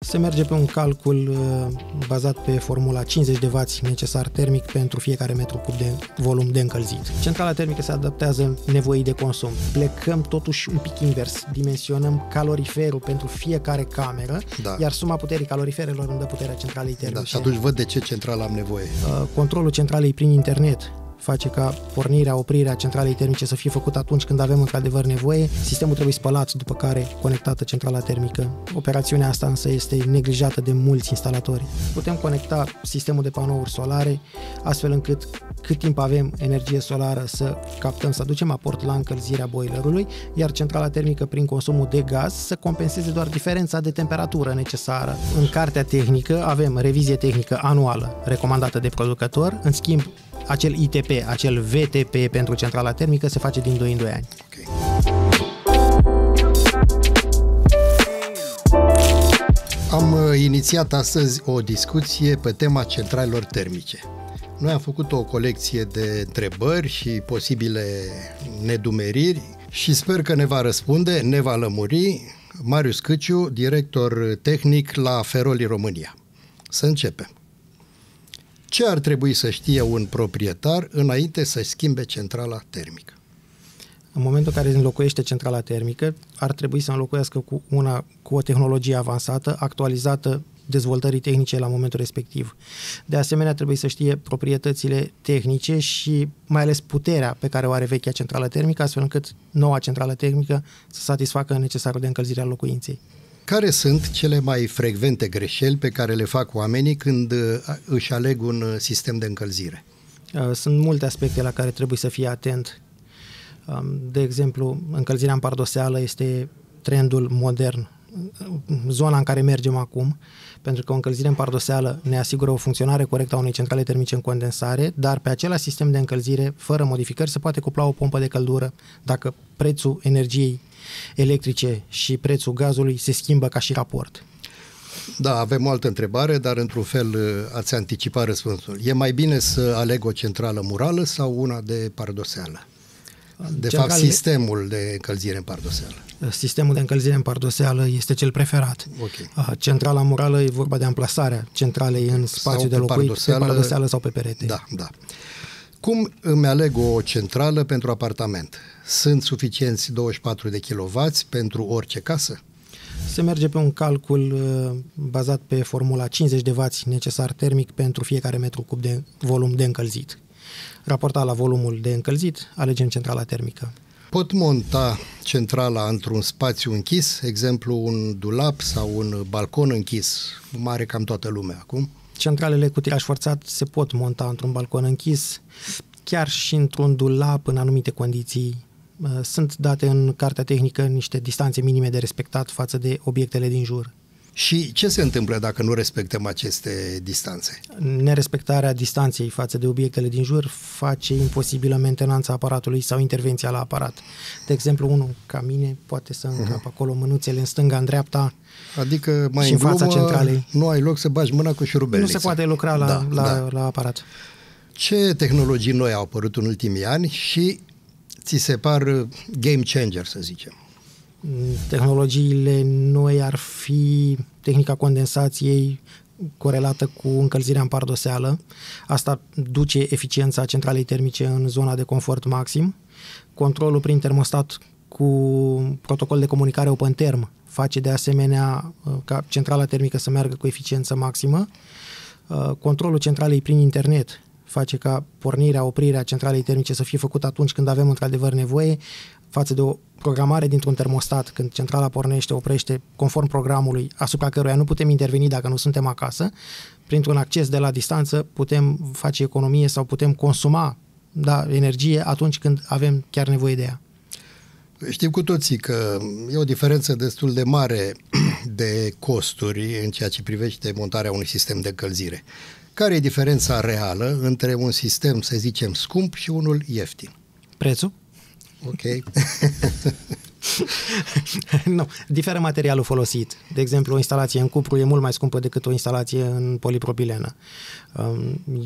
Se merge pe un calcul bazat pe formula 50 de W necesar termic pentru fiecare metru cub de volum de încălzit. Centrala termică se adaptează nevoii de consum. Plecăm totuși un pic invers. Dimensionăm caloriferul pentru fiecare cameră, iar suma puterii caloriferelor îmi dă puterea centralei termice. Da, și atunci văd de ce centrală am nevoie. Controlul centralei prin internet face ca pornirea, oprirea centralei termice să fie făcută atunci când avem într-adevăr nevoie. Sistemul trebuie spălat, după care conectată centrala termică. Operațiunea asta însă este neglijată de mulți instalatori. Putem conecta sistemul de panouri solare, astfel încât cât timp avem energie solară să captăm, să aducem aport la încălzirea boilerului, iar centrala termică prin consumul de gaz să compenseze doar diferența de temperatură necesară. În cartea tehnică avem revizie tehnică anuală recomandată de producător, în schimb acel ITP, acel VTP pentru centrala termică se face din 2 în 2 ani. Am inițiat astăzi o discuție pe tema centralelor termice. Noi am făcut o colecție de întrebări și posibile nedumeriri și sper că ne va răspunde, ne va lămuri Marius Câciu, director tehnic la Feroli România. Să începem. Ce ar trebui să știe un proprietar înainte să-și schimbe centrala termică? În momentul în care înlocuiește centrala termică, ar trebui să înlocuiască cu o tehnologie avansată, actualizată dezvoltării tehnice la momentul respectiv. De asemenea, trebuie să știe proprietățile tehnice și mai ales puterea pe care o are vechea centrală termică, astfel încât noua centrală termică să satisfacă necesarul de încălzire al locuinței. Care sunt cele mai frecvente greșeli pe care le fac oamenii când își aleg un sistem de încălzire? Sunt multe aspecte la care trebuie să fie atent. De exemplu, încălzirea în pardoseală este trendul modern, zona în care mergem acum, pentru că o încălzire în pardoseală ne asigură o funcționare corectă a unei centrale termice în condensare, dar pe același sistem de încălzire, fără modificări, se poate cupla o pompă de căldură dacă prețul energiei electrice și prețul gazului se schimbă ca și raport. Da, avem o altă întrebare, dar într-un fel ați anticipat răspunsul. E mai bine să aleg o centrală murală sau una de pardoseală? De fapt, sistemul de încălzire în pardoseală. Sistemul de încălzire în pardoseală este cel preferat. Centrala murală e vorba de amplasarea centralei în spațiu de locuit, pe pardoseală sau pe perete. Da. Cum îmi aleg o centrală pentru apartament? Sunt suficienți 24 de kW pentru orice casă? Se merge pe un calcul bazat pe formula 50 de W necesar termic pentru fiecare metru cub de volum de încălzit. Raportat la volumul de încălzit, alegem centrala termică. Pot monta centrala într-un spațiu închis, exemplu un dulap sau un balcon închis, cum are cam toată lumea acum? Centralele cu tiraj forțat se pot monta într-un balcon închis, chiar și într-un dulap în anumite condiții. Sunt date în cartea tehnică niște distanțe minime de respectat față de obiectele din jur. Și ce se întâmplă dacă nu respectăm aceste distanțe? Nerespectarea distanței față de obiectele din jur face imposibilă mentenanța aparatului sau intervenția la aparat. De exemplu, unul ca mine poate să încap acolo mânuțele în stânga, în dreapta, adică mai și în fața centralei. Nu ai loc să bagi mâna cu șurubelnița. Nu se poate lucra la aparat. Ce tehnologii noi au apărut în ultimii ani și ți se par game changer, să zicem? Tehnologiile noi ar fi tehnica condensației corelată cu încălzirea în pardoseală. Asta duce eficiența centralei termice în zona de confort maxim. Controlul prin termostat cu protocol de comunicare open term face de asemenea ca centrala termică să meargă cu eficiență maximă. Controlul centralei prin internet face ca pornirea, oprirea centralei termice să fie făcută atunci când avem într-adevăr nevoie, față de o programare dintr-un termostat, când centrala pornește, oprește, conform programului, asupra căruia nu putem interveni dacă nu suntem acasă. Printr-un acces de la distanță putem face economie sau putem consuma energie atunci când avem chiar nevoie de ea. Știm cu toții că e o diferență destul de mare de costuri în ceea ce privește montarea unui sistem de încălzire. Care e diferența reală între un sistem, să zicem, scump și unul ieftin? Prețul? Ok. Nu, diferă materialul folosit. De exemplu, o instalație în cupru e mult mai scumpă decât o instalație în polipropilenă.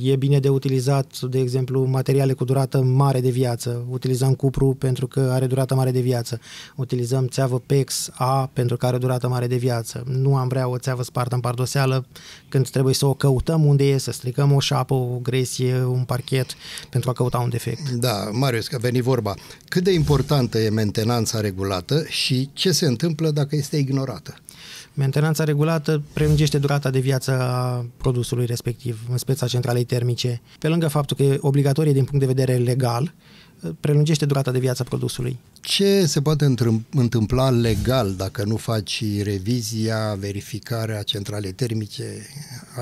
E bine de utilizat, de exemplu, materiale cu durată mare de viață. Utilizăm cupru pentru că are durată mare de viață. Utilizăm țeavă PEX A pentru că are durată mare de viață. Nu am vrea o țeavă spartă în pardoseală când trebuie să o căutăm unde e, să stricăm o șapă, o gresie, un parchet pentru a căuta un defect. Da, Marius, că a venit vorba. Cât de importantă e mentenanța regulată și ce se întâmplă dacă este ignorată? Mentenanța regulată prelungește durata de viață a produsului respectiv, în speța centralei termice. Pe lângă faptul că e obligatorie din punct de vedere legal, prelungește durata de viață a produsului. Ce se poate întâmpla legal dacă nu faci revizia, verificarea centralei termice,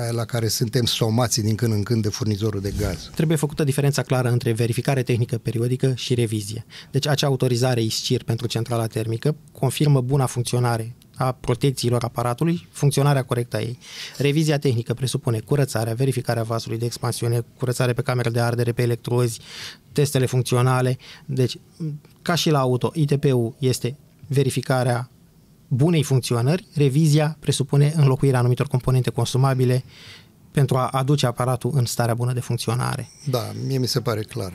aia la care suntem somați din când în când de furnizorul de gaz? Trebuie făcută diferența clară între verificare tehnică periodică și revizie. Deci acea autorizare ISCIR pentru centrala termică confirmă buna funcționare a protecțiilor aparatului, funcționarea corectă a ei. Revizia tehnică presupune curățarea, verificarea vasului de expansiune, curățare pe cameră de ardere, pe electrozi, testele funcționale. Deci, ca și la auto, ITP-ul este verificarea bunei funcționări, revizia presupune înlocuirea anumitor componente consumabile pentru a aduce aparatul în starea bună de funcționare. Da, mie mi se pare clar.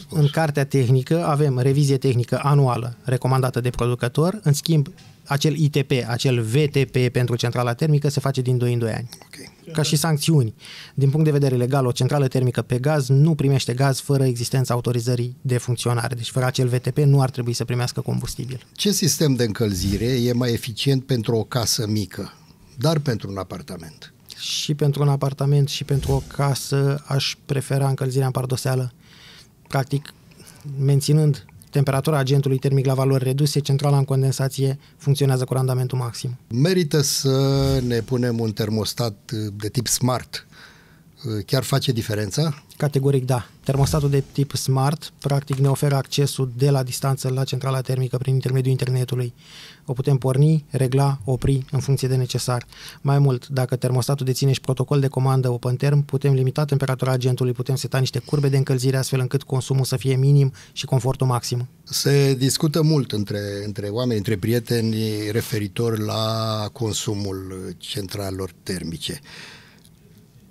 În cartea tehnică avem revizie tehnică anuală recomandată de producător, în schimb acel ITP, acel VTP pentru centrala termică se face din 2 în 2 ani. Okay. Ca și sancțiuni. Din punct de vedere legal, o centrală termică pe gaz nu primește gaz fără existența autorizării de funcționare. Deci fără acel VTP nu ar trebui să primească combustibil. Ce sistem de încălzire e mai eficient pentru o casă mică, dar pentru un apartament? Și pentru un apartament și pentru o casă aș prefera încălzirea în pardoseală. Practic, menținând temperatura agentului termic la valori reduse, centrala în condensație funcționează cu randamentul maxim. Merită să ne punem un termostat de tip smart. Chiar face diferența? Categoric da. Termostatul de tip smart practic ne oferă accesul de la distanță la centrala termică prin intermediul internetului. O putem porni, regla, opri în funcție de necesar. Mai mult, dacă termostatul deține și protocol de comandă OpenTherm, putem limita temperatura agentului, putem seta niște curbe de încălzire astfel încât consumul să fie minim și confortul maxim. Se discută mult între oameni, între prieteni, referitor la consumul centralelor termice.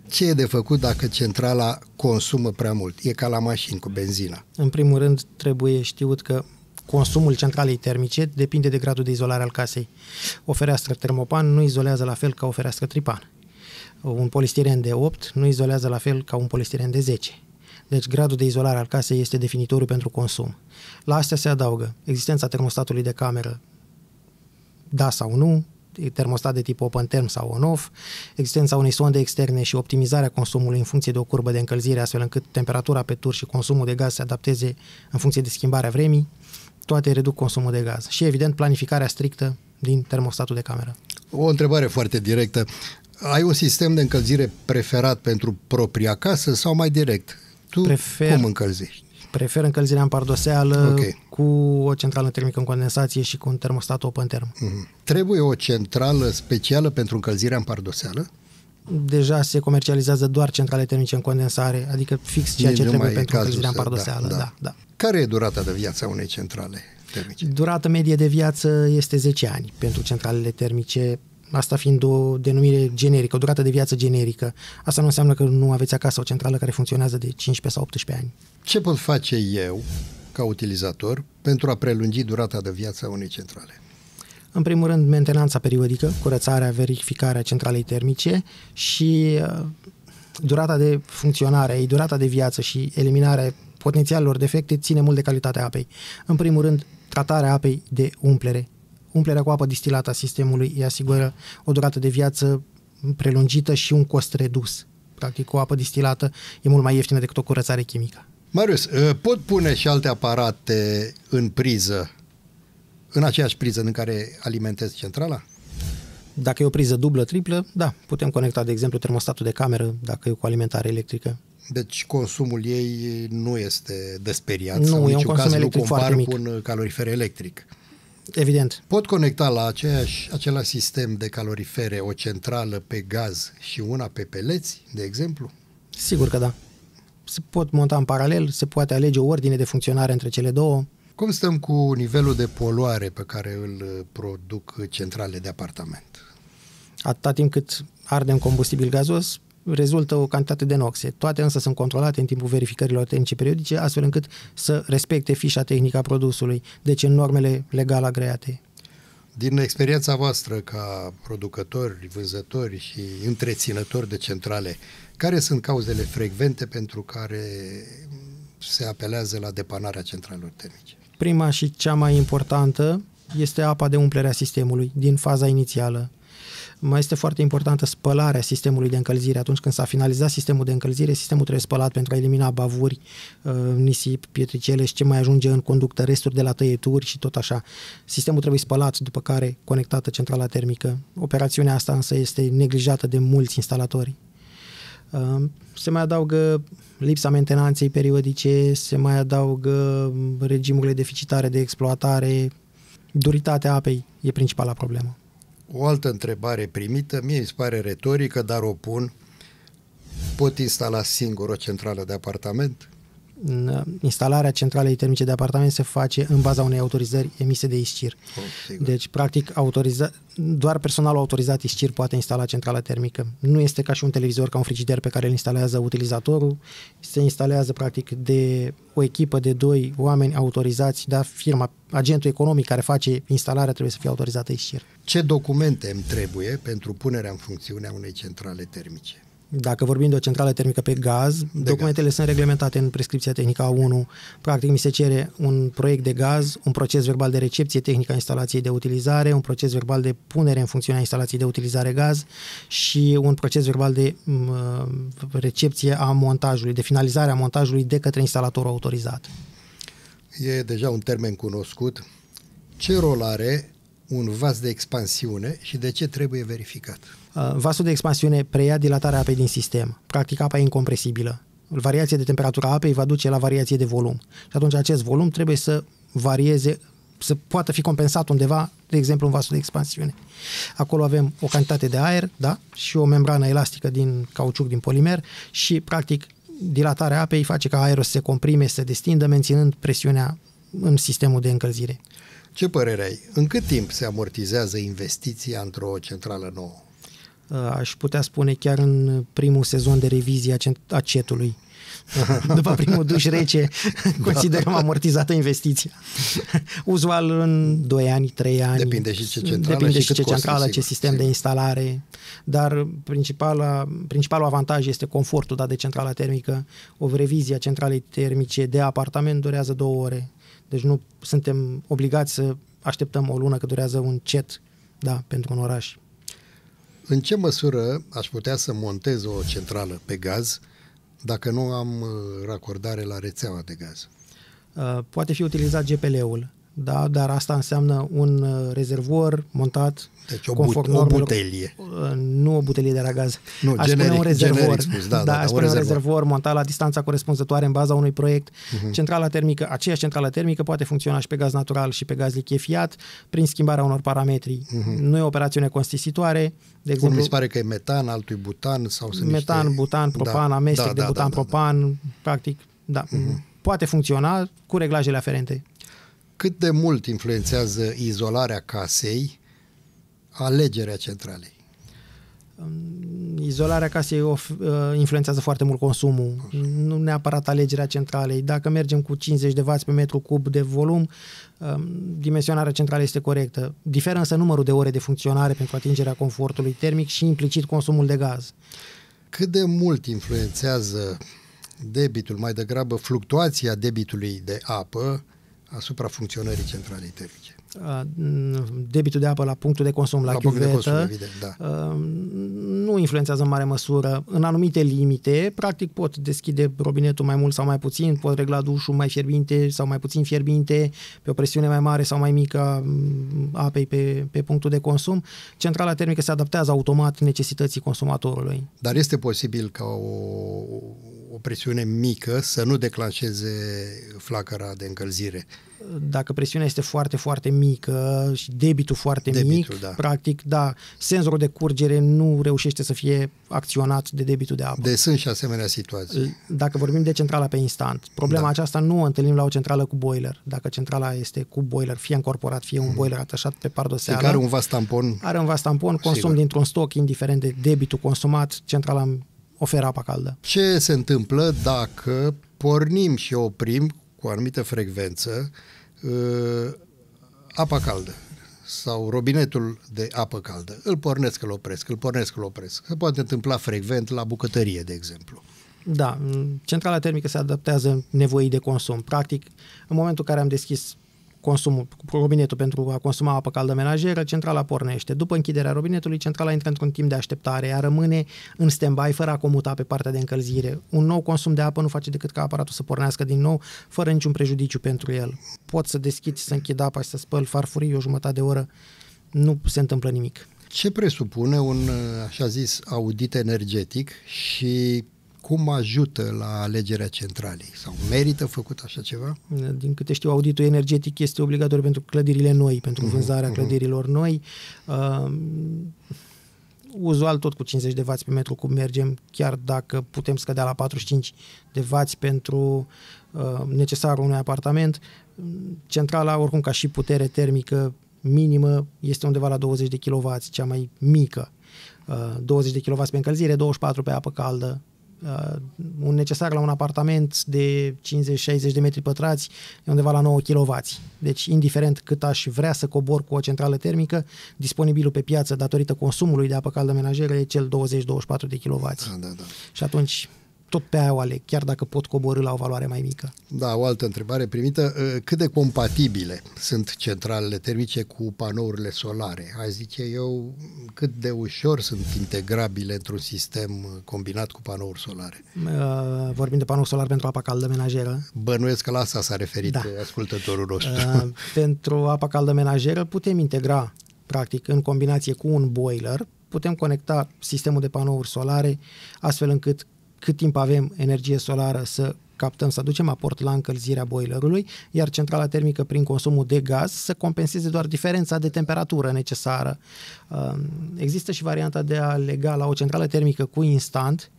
Ce e de făcut dacă centrala consumă prea mult? E ca la mașini cu benzina. În primul rând, trebuie știut că consumul centralei termice depinde de gradul de izolare al casei. O fereastră termopan nu izolează la fel ca o fereastră tripan. Un polistiren de 8 nu izolează la fel ca un polistiren de 10. Deci gradul de izolare al casei este definitoriu pentru consum. La astea se adaugă existența termostatului de cameră, da sau nu, termostat de tip OpenTherm sau on-off, existența unei sonde externe și optimizarea consumului în funcție de o curbă de încălzire, astfel încât temperatura pe tur și consumul de gaz se adapteze în funcție de schimbarea vremii, toate reduc consumul de gaz. Și, evident, planificarea strictă din termostatul de cameră. O întrebare foarte directă. Ai un sistem de încălzire preferat pentru propria casă sau mai direct? Tu cum încălzești? Prefer încălzirea în pardoseală, cu o centrală termică în condensație și cu un termostat OpenTherm. Trebuie o centrală specială pentru încălzirea în pardoseală? Deja se comercializează doar centrale termice în condensare, adică fix ceea ce trebuie pentru încălzirea în pardoseală. Da. Care e durata de viață a unei centrale termice? Durata medie de viață este 10 ani pentru centralele termice, asta fiind o denumire generică, o durată de viață generică. Asta nu înseamnă că nu aveți acasă o centrală care funcționează de 15 sau 18 ani. Ce pot face eu, ca utilizator, pentru a prelungi durata de viață a unei centrale? În primul rând, mentenanța periodică, curățarea, verificarea centralei termice și durata de funcționare, durata de viață și eliminarea potențialelor defecte ține mult de calitatea apei. În primul rând, tratarea apei de umplere. Umplerea cu apă distilată a sistemului îi asigură o durată de viață prelungită și un cost redus. Practic, o apă distilată e mult mai ieftină decât o curățare chimică. Marius, pot pune și alte aparate în priză, în aceeași priză în care alimentezi centrala? Dacă e o priză dublă, triplă, da, putem conecta, de exemplu, termostatul de cameră, dacă e cu alimentare electrică. Deci consumul ei nu este de speriat? Nu, e un consum electric foarte mic. Nu compar cu un calorifer electric? Evident. Pot conecta la același sistem de calorifere o centrală pe gaz și una pe peleți, de exemplu? Sigur că da. Se pot monta în paralel, se poate alege o ordine de funcționare între cele două. Cum stăm cu nivelul de poluare pe care îl produc centrale de apartament? Atâta timp cât ardem combustibil gazos, rezultă o cantitate de noxe. Toate însă sunt controlate în timpul verificărilor tehnice periodice, astfel încât să respecte fișa tehnică a produsului, deci în normele legal agreate. Din experiența voastră ca producători, vânzători și întreținători de centrale, care sunt cauzele frecvente pentru care se apelează la depanarea centralelor termice? Prima și cea mai importantă este apa de umplere a sistemului din faza inițială. Mai este foarte importantă spălarea sistemului de încălzire. Atunci când s-a finalizat sistemul de încălzire, sistemul trebuie spălat pentru a elimina bavuri, nisip, pietricele și ce mai ajunge în conductă, resturi de la tăieturi și tot așa. Sistemul trebuie spălat, după care conectată centrala termică. Operațiunea asta însă este neglijată de mulți instalatori. Se mai adaugă lipsa mentenanței periodice, se mai adaugă regimurile deficitare de exploatare. Duritatea apei e principala problemă. O altă întrebare primită, mie mi se pare retorică, dar o pun. Pot instala singur o centrală de apartament? Instalarea centralei termice de apartament se face în baza unei autorizări emise de ISCIR. Deci, practic, doar personalul autorizat ISCIR poate instala centrala termică. Nu este ca și un televizor, ca un frigider pe care îl instalează utilizatorul. Se instalează, practic, de o echipă de 2 oameni autorizați, dar firma, agentul economic care face instalarea trebuie să fie autorizată ISCIR. Ce documente îmi trebuie pentru punerea în funcțiune a unei centrale termice? Dacă vorbim de o centrală termică pe gaz, documentele sunt reglementate în prescripția tehnică A1. Practic mi se cere un proiect de gaz, un proces verbal de recepție tehnică a instalației de utilizare, un proces verbal de punere în funcțiune a instalației de utilizare gaz și un proces verbal de recepție a montajului, de finalizare a montajului de către instalatorul autorizat. E deja un termen cunoscut. Ce rol are un vas de expansiune și de ce trebuie verificat? Vasul de expansiune preia dilatarea apei din sistem. Practic, apa e incompresibilă. Variația de temperatură a apei va duce la variație de volum. Și atunci acest volum trebuie să varieze, să poată fi compensat undeva, de exemplu, în vasul de expansiune. Acolo avem o cantitate de aer, da? Și o membrană elastică din cauciuc, din polimer și, practic, dilatarea apei face ca aerul să se comprime, să se destindă, menținând presiunea în sistemul de încălzire. Ce părere ai? În cât timp se amortizează investiția într-o centrală nouă? Aș putea spune chiar în primul sezon de revizie a CET-ului. După primul duș rece, considerăm amortizată investiția. Uzual în 2 ani, 3 ani. Depinde și ce centrală, depinde și ce centrală, ce sistem de instalare. Dar principalul avantaj este confortul dat de centrala termică. O revizie a centralei termice de apartament durează 2 ore. Deci nu suntem obligați să așteptăm o lună că durează un CET, da, pentru un oraș. În ce măsură aș putea să montez o centrală pe gaz dacă nu am racordare la rețeaua de gaz? Poate fi utilizat GPL-ul, da, dar asta înseamnă un rezervor montat conform o butelie. Nu o butelie de la gaz. Nu, spune un rezervor. Spus, un rezervor montat la distanța corespunzătoare în baza unui proiect. Centrala termică, aceeași centrală termică poate funcționa și pe gaz natural și pe gaz lichefiat prin schimbarea unor parametri. Nu e o operațiune costisitoare. De exemplu, mi se pare că e metan, altul e butan sau sunt metan, niște... butan, propan, amestec de butan, propan, practic, da. Poate funcționa cu reglajele aferente. Cât de mult influențează izolarea casei alegerea centralei? Izolarea casei influențează foarte mult consumul, nu neapărat alegerea centralei. Dacă mergem cu 50 de W pe metru cub de volum, dimensionarea centralei este corectă. Diferă însă numărul de ore de funcționare pentru atingerea confortului termic și implicit consumul de gaz. Cât de mult influențează debitul, mai degrabă fluctuația debitului de apă asupra funcționării centralei termice? Debitul de apă la punctul de consum, la chiuvetă, nu influențează în mare măsură. În anumite limite, practic pot deschide robinetul mai mult sau mai puțin, pot regla dușul mai fierbinte sau mai puțin fierbinte, pe o presiune mai mare sau mai mică a apei pe punctul de consum. Centrala termică se adaptează automat necesității consumatorului. Dar este posibil ca o presiune mică să nu declanșeze flacăra de încălzire. Dacă presiunea este foarte, foarte mică și debitul foarte mic, da. practic, da, senzorul de curgere nu reușește să fie acționat de debitul de apă. Deci sunt și asemenea situații. Dacă vorbim de centrala pe instant, problema aceasta nu o întâlnim la o centrală cu boiler. Dacă centrala este cu boiler, fie încorporat, fie un boiler atașat pe pardoseală, are un vas tampon. Are un vas tampon, consum dintr-un stoc, indiferent de debitul consumat, centrala oferă apă caldă. Ce se întâmplă dacă pornim și oprim cu o anumită frecvență apa caldă sau robinetul de apă caldă? Îl pornesc, îl opresc, îl pornesc, îl opresc. Se poate întâmpla frecvent la bucătărie, de exemplu. Da, centrala termică se adaptează nevoii de consum. Practic, în momentul în care am deschis robinetul pentru a consuma apă caldă menajeră, centrala pornește. După închiderea robinetului, centrala intră într-un timp de așteptare, ea rămâne în stand-by fără a comuta pe partea de încălzire. Un nou consum de apă nu face decât ca aparatul să pornească din nou, fără niciun prejudiciu pentru el. Pot să deschid, să închid apa și să spăl farfurii o jumătate de oră, nu se întâmplă nimic. Ce presupune un, așa zis, audit energetic și cum ajută la alegerea centralei? Sau merită făcut așa ceva? Din câte știu, auditul energetic este obligatoriu pentru clădirile noi, pentru vânzarea clădirilor noi. Uzual tot cu 50 de W pe metru cub mergem, chiar dacă putem scădea la 45 de W pentru necesarul unui apartament. Centrala, oricum ca și putere termică minimă, este undeva la 20 de kW, cea mai mică. 20 de kW pe încălzire, 24 pe apă caldă. Un necesar la un apartament de 50-60 de metri pătrați e undeva la 9 kW. Deci, indiferent cât aș vrea să cobor cu o centrală termică, disponibilul pe piață, datorită consumului de apă caldă menajeră, e cel 20-24 de kW. Da. Și atunci, tot pe aia o aleg, chiar dacă pot coborî la o valoare mai mică. Da, o altă întrebare primită. Cât de compatibile sunt centralele termice cu panourile solare? Hai zice eu, cât de ușor sunt integrabile într-un sistem combinat cu panouri solare? Vorbim de panouri solare pentru apa caldă menajeră. Bănuiesc că la asta s-a referit ascultătorul nostru. Pentru apa caldă menajeră putem integra, practic, în combinație cu un boiler, putem conecta sistemul de panouri solare astfel încât cât timp avem energie solară să captăm, să aducem aport la încălzirea boilerului, iar centrala termică prin consumul de gaz să compenseze doar diferența de temperatură necesară. Există și varianta de a lega la o centrală termică cu instant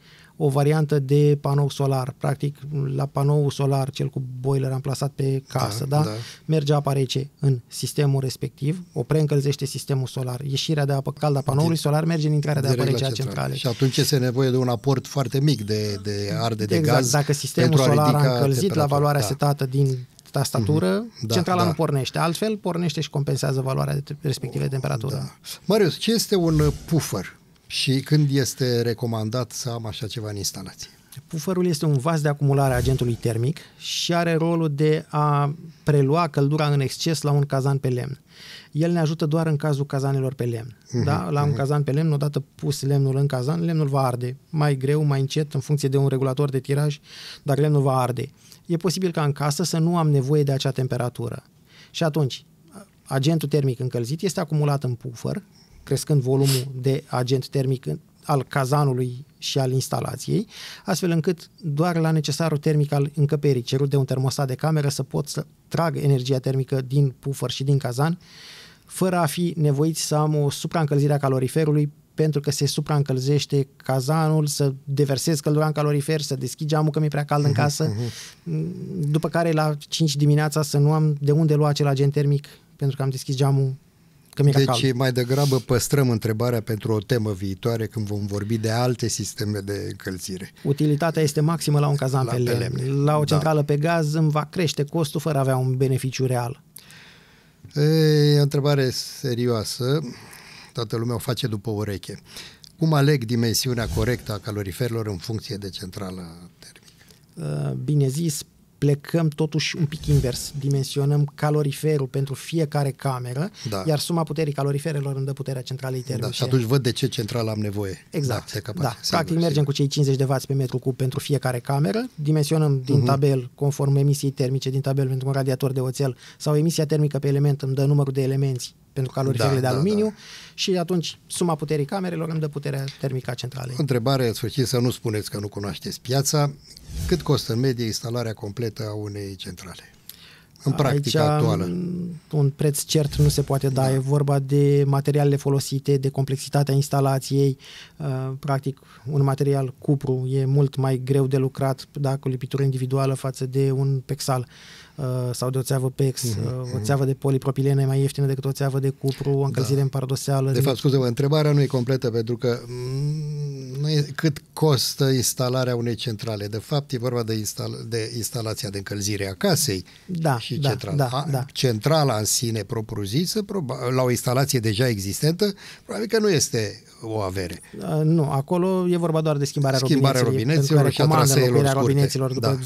o variantă de panou solar. Practic, la panou solar, cel cu boiler amplasat pe casă, da? Merge apa rece în sistemul respectiv, o preîncălzește sistemul solar. Ieșirea de apă caldă a panoului solar merge în intrarea de apă rece a centralei. Și atunci este nevoie de un aport foarte mic de arde de gaz. Dacă sistemul solar a încălzit la valoarea setată din tastatură, centrala nu pornește. Altfel, pornește și compensează valoarea respectivă de temperatură. Da. Marius, ce este un puffer? Și când este recomandat să am așa ceva în instalație? Pufferul este un vas de acumulare a agentului termic și are rolul de a prelua căldura în exces la un cazan pe lemn. El ne ajută doar în cazul cazanelor pe lemn. Da? La un cazan pe lemn, odată pus lemnul în cazan, lemnul va arde mai greu, mai încet, în funcție de un regulator de tiraj, dar lemnul va arde. E posibil ca în casă să nu am nevoie de acea temperatură. Și atunci, agentul termic încălzit este acumulat în puffer, crescând volumul de agent termic al cazanului și al instalației, astfel încât doar la necesarul termic al încăperii, cerut de un termostat de cameră, să pot să trag energia termică din puffer și din cazan, fără a fi nevoiți să am o supraîncălzire a caloriferului, pentru că se supraîncălzește cazanul, să deversez căldura în calorifer, să deschid geamul că mi-e prea cald în casă, după care la 5 dimineața să nu am de unde lua acel agent termic, pentru că am deschis geamul. Deci mai degrabă păstrăm întrebarea pentru o temă viitoare când vom vorbi de alte sisteme de încălzire. Utilitatea este maximă la un cazan pe lemn. La o centrală pe gaz îmi va crește costul fără a avea un beneficiu real. E o întrebare serioasă. Toată lumea o face după ureche. Cum aleg dimensiunea corectă a caloriferilor în funcție de centrală termică? Bine zis, plecăm totuși un pic invers. Dimensionăm caloriferul pentru fiecare cameră, iar suma puterii caloriferelor îmi dă puterea centralei termice. Da, și atunci văd de ce centrală am nevoie. Exact. Practic mergem cu cei 50 de W pe metru cub pentru fiecare cameră, dimensionăm din tabel, conform emisiei termice din tabel pentru un radiator de oțel sau emisia termică pe element îmi dă numărul de elemenți pentru caloriferele de aluminiu și atunci suma puterii camerelor îmi dă puterea termică a centralei. O întrebare, în sfârșit, să nu spuneți că nu cunoașteți piața. Cât costă în medie instalarea completă a unei centrale? În practica actuală. Un preț cert nu se poate da. E vorba de materialele folosite, de complexitatea instalației. Practic, un material cupru e mult mai greu de lucrat cu lipitură individuală față de un pexal sau de o țeavă PEX. O țeavă de polipropilenă e mai ieftină decât o țeavă de cupru, o încălzire în pardoseală. De fapt, scuze-mă, întrebarea nu e completă pentru că nu e cât costă instalarea unei centrale. De fapt, e vorba de instalația de încălzire a casei și centrala. Centrala în sine propriu-zisă, la o instalație deja existentă, probabil că nu este o avere. Nu, acolo e vorba doar de schimbarea robineților și a traseelor scurte. Robineților după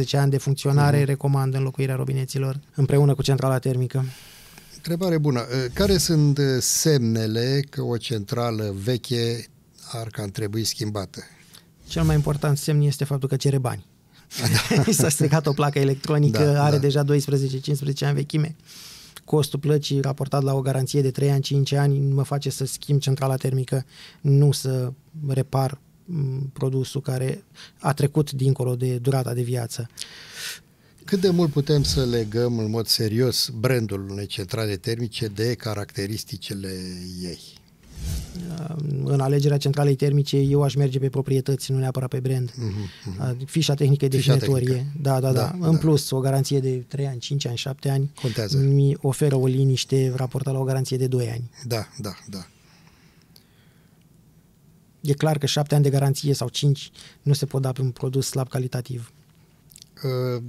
10-15 ani de funcționare, recomand înlocuirea robineților împreună cu centrala termică. Întrebare bună. Care sunt semnele că o centrală veche ar cam trebui schimbată? Cel mai important semn este faptul că cere bani. S-a stricat o placă electronică, are deja 12-15 ani vechime. Costul plăcii raportat la o garanție de 3 ani, 5 ani mă face să schimb centrala termică, nu să repar produsul care a trecut dincolo de durata de viață. Cât de mult putem să legăm în mod serios brandul unei centrale termice de caracteristicile ei? În alegerea centralei termice eu aș merge pe proprietăți, nu neapărat pe brand. Fișa tehnică e definitorie. În plus, o garanție de 3 ani, 5 ani, 7 ani contează. Mi oferă o liniște raportat la o garanție de 2 ani. Da. E clar că 7 ani de garanție sau 5 nu se pot da pe un produs slab calitativ.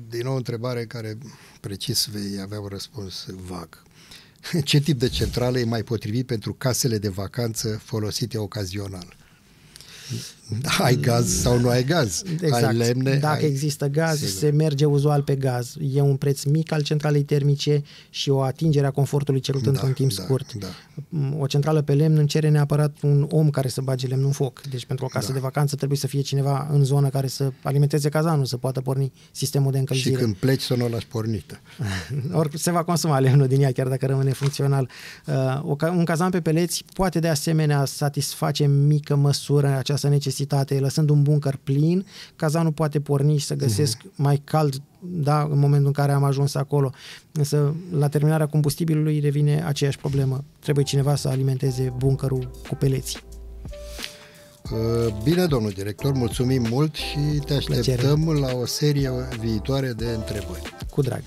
Din nou o întrebare care precis vei avea un răspuns vag. Ce tip de centrală e mai potrivit pentru casele de vacanță folosite ocazional? Ai gaz sau nu ai gaz? Exact. Ai lemne? Dacă există gaz, se merge uzual pe gaz. E un preț mic al centralei termice și o atingere a confortului cerut într-un timp scurt. O centrală pe lemn îmi cere neapărat un om care să bage lemnul în foc. Deci pentru o casă de vacanță trebuie să fie cineva în zonă care să alimenteze cazanul, să poată porni sistemul de încălzire. Și când pleci să nu o lași pornită. Ori se va consuma lemnul din ea, chiar dacă rămâne funcțional. Un cazan pe peleți poate de asemenea satisface în mică măsură această necesitate. Lăsând un bunker plin, cazanul poate porni și să găsesc mai cald în momentul în care am ajuns acolo. Însă la terminarea combustibilului revine aceeași problemă. Trebuie cineva să alimenteze bunkerul cu peleți. Bine, domnul director, mulțumim mult și te așteptăm la o serie viitoare de întrebări. Cu drag.